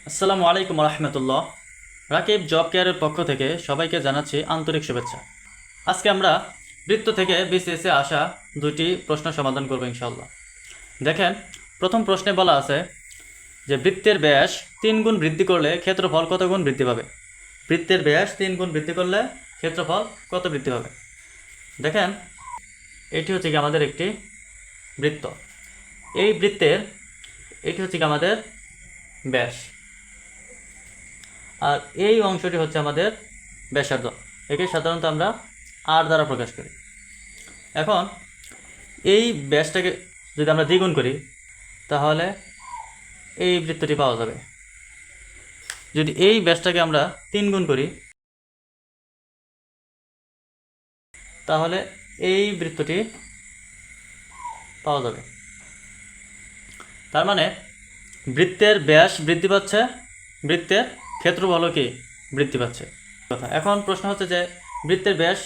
আসসালামু আলাইকুম রহমতুল্লাহ। রাকিব জব কেয়ারের পক্ষ থেকে সবাইকে জানাচ্ছি আন্তরিক শুভেচ্ছা। আজকে আমরা বৃত্ত থেকে বিসিএসে আসা দুটি প্রশ্ন সমাধান করব ইনশাআল্লাহ। দেখেন, প্রথম প্রশ্নে বলা আছে যে বৃত্তের ব্যাস 3 গুণ বৃদ্ধি করলে ক্ষেত্রফল কত গুণ বৃদ্ধি পাবে। বৃত্তের ব্যাস 3 গুণ বৃদ্ধি করলে ক্ষেত্রফল কত বৃদ্ধি পাবে। দেখেন, এটি হচ্ছে কি আমাদের একটি বৃত্ত। এই বৃত্তের এটি হচ্ছে কি আমাদের ব্যাস, আর এই অংশটি হচ্ছে আমাদের ব্যাসার্ধ। একে সাধারণত আমরা আর দ্বারা প্রকাশ করি। এখন এই ব্যাসটাকে যদি আমরা দ্বিগুণ করি তাহলে এই বৃত্তটি পাওয়া যাবে। যদি এই ব্যাসটাকে আমরা 3 গুণ করি তাহলে এই বৃত্তটি পাওয়া যাবে। তার মানে বৃত্তের ব্যাস বৃদ্ধি পাচ্ছে, বৃত্তের ক্ষেত্রফলও কি বৃদ্ধি পাচ্ছে কথা। এখন প্রশ্ন হচ্ছে যে বৃত্তের ব্যাস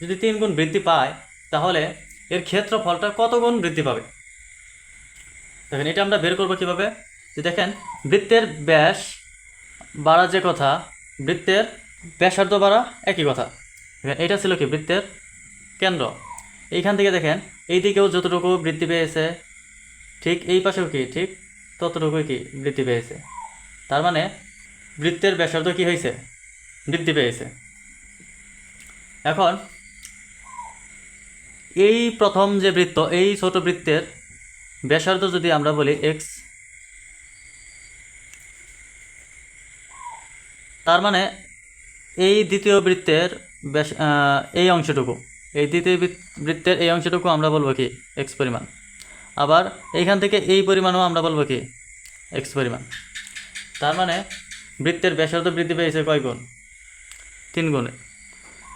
যদি 3 গুণ বৃদ্ধি পায় তাহলে এর ক্ষেত্রফলটা কত গুণ বৃদ্ধি পাবে। দেখেন, এটা আমরা বের করবো কিভাবে। যে দেখেন, বৃত্তের ব্যাস বাড়া যে কথা, বৃত্তের ব্যাসার্ধ বাড়া একই কথা। দেখেন, এটা ছিল কি বৃত্তের কেন্দ্র। এইখান থেকে দেখেন এই দিকেও যতটুকু বৃদ্ধি পেয়েছে ঠিক এই পাশেও কি ঠিক ততটুকুই কি বৃদ্ধি পেয়েছে। তার মানে বৃত্তের ব্যাসার্ধ কি হয়েছে, বৃদ্ধি পেয়েছে। এখন এই প্রথম যে বৃত্ত, এই ছোট বৃত্তের ব্যাসার্ধ যদি আমরা বলি এক্স, তার মানে এই দ্বিতীয় বৃত্তের ব্যাস এই অংশটুকু, এই দ্বিতীয় বৃত্তের এই অংশটুকু আমরা বলবো কি এক্স পরিমাণ। আবার এইখান থেকে এই পরিমাণও আমরা বলবো কি এক্স পরিমাণ। তার মানে বৃত্তের ব্যাসার্ধ বৃদ্ধি পেয়েছে কয় গুণ, 3 গুণে।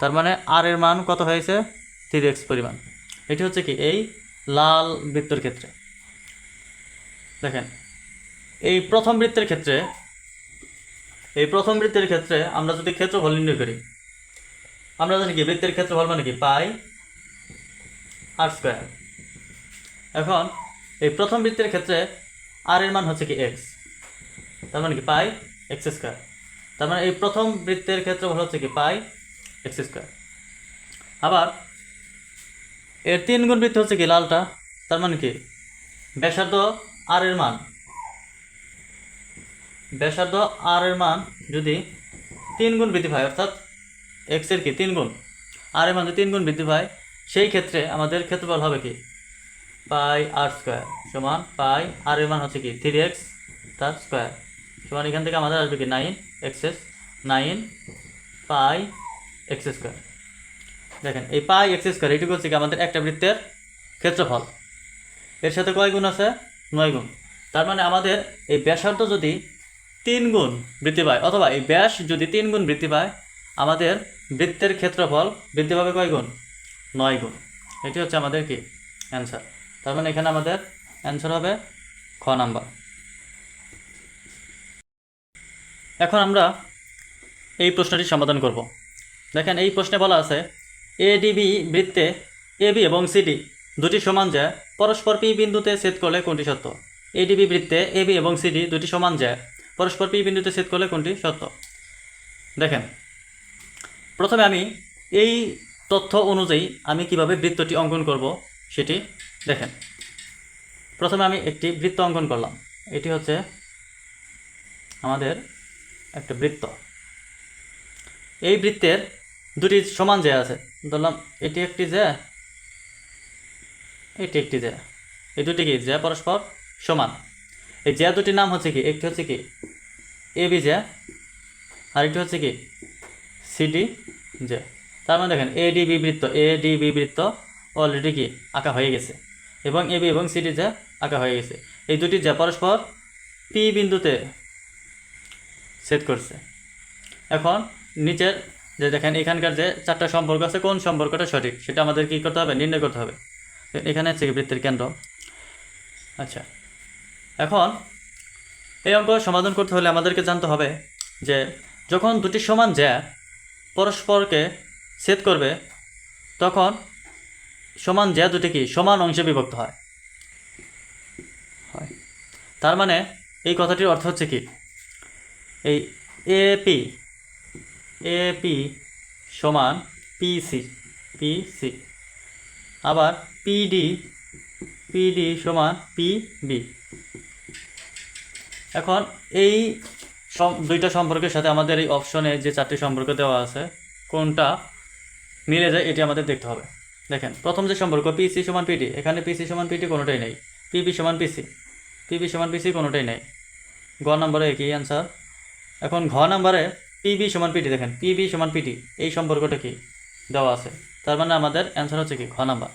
তার মানে আর এর মান কত হয়েছে 3x পরিমাণ। এটি হচ্ছে কি এই লাল বৃত্তের ক্ষেত্রে। দেখেন, এই প্রথম বৃত্তের ক্ষেত্রে, আমরা যদি ক্ষেত্রফল নির্ণয় করি, আমরা জানি কি বৃত্তের ক্ষেত্রফল মানে কি পাই আর স্কোয়ার। এখন এই প্রথম বৃত্তের ক্ষেত্রে আর এর মান হচ্ছে কি এক্স, তার মানে কি পাই এক্স স্কোয়ার। তার মানে এই প্রথম বৃত্তের ক্ষেত্রফল হচ্ছে কি পাই এক্স স্কোয়ার। আবার এর 3 গুণ বৃত্ত হচ্ছে কি লালটা, তার মানে কি ব্যাসার্ধ আর এর মান, ব্যাসার্ধ আর এর মান যদি 3 গুণ বৃদ্ধি পায়, অর্থাৎ এক্স এর কি 3 গুণ, আর এর মান যদি 3 গুণ বৃদ্ধি পায়, সেই ক্ষেত্রে আমাদের ক্ষেত্রফল হবে কি পাই আর স্কোয়ার সমান পাই আর এর মান হচ্ছে কি 3x তার স্কোয়ার সমান এখান থেকে আমাদের আসবে কি 9 পাই এক্স স্কোয়ার। দেখেন, এই পাই এক্স স্কোয়ার এটুকু হচ্ছে কি আমাদের একটা বৃত্তের ক্ষেত্রফল। এর সাথে কয় গুণ আছে, 9 গুণ। তার মানে আমাদের এই ব্যাসার্ধ যদি 3 গুণ বৃদ্ধি পায়, অথবা এই ব্যাস যদি 3 গুণ বৃদ্ধি পায়, আমাদের বৃত্তের ক্ষেত্রফল বৃদ্ধি পাবে কয় গুণ, 9 গুণ। এটি হচ্ছে আমাদের কি অ্যান্সার। তার মানে এখানে আমাদের অ্যান্সার হবে খ নাম্বার। এখন আমরা এই প্রশ্নটি সমাধান করব। দেখেন, এই প্রশ্নে বলা আছে এডিবি বৃত্তে এবি এবং সিডি দুটি সমান যে পরস্পর পি বিন্দুতে ছেদ করলে কোনটি সত্য। এডিবি বৃত্তে এবি এবং সিডি দুটি সমান যে পরস্পর পি বিন্দুতে ছেদ করলে কোনটি সত্য। দেখেন, প্রথমে আমি এই তথ্য অনুযায়ী আমি কিভাবে বৃত্তটি অঙ্কন করব সেটি দেখেন। প্রথমে আমি একটি বৃত্ত অঙ্কন করলাম। এটি হচ্ছে আমাদের একটা বৃত্ত। এই বৃত্তের দুটি সমান জ্যা আছে, ধরলাম এটি একটি জ্যা, এটি একটি জ্যা। এই দুটি কি জ্যা পরস্পর সমান। এই জ্যা দুটির নাম হচ্ছে কি, একটি হচ্ছে কি এবি জ্যা, আর একটি হচ্ছে কি সিডি জ্যা। তার মানে দেখেন এডিবি বৃত্ত অলরেডি কি আঁকা হয়ে গেছে, এবং এবি এবং সিডি জ্যা আঁকা হয়ে গেছে। এই দুটি জ্যা পরস্পর পি বিন্দুতে ছেদ করছে। এখন নিচের যে দেখেন এখানকার যে 4টা সম্পর্ক আছে, কোন সম্পর্কটা সঠিক সেটা আমাদের কী করতে হবে, নির্ণয় করতে হবে। এখানে হচ্ছে বৃত্তের কেন্দ্র। আচ্ছা, এখন এই অঙ্ক সমাধান করতে হলে আমাদেরকে জানতে হবে যে যখন দুটি সমান জ্যা পরস্পরকে ছেদ করবে তখন সমান জ্যা দুটি কি সমান অংশে বিভক্ত হয়। তার মানে এই কথাটির অর্থ হচ্ছে কি, এই এপি এপি সমান পিসি পিসি, আবার পিডি পিডি সমান পিবি। এখন এই দুইটা সম্পর্কের সাথে আমাদের এই অপশনে যে 4টি সম্পর্ক দেওয়া আছে কোনটা মিলে যায় এটি আমাদের দেখতে হবে। দেখেন প্রথম যে সম্পর্ক পিসি সমান পিডি, এখানে পিসি সমান পিডি কোনোটাই নেই, পিবি সমান পিসি পিবি সমান পিসি কোনোটাই নেই। গ নম্বরে একই অ্যান্সার। এখন ঘ নম্বরে পিবি সমান পিডি, দেখেন পিবি সমান পিডি এই সম্পর্কটা কি দেওয়া আছে, তার মানে আমাদের অ্যান্সার হচ্ছে কি ঘ নাম্বার।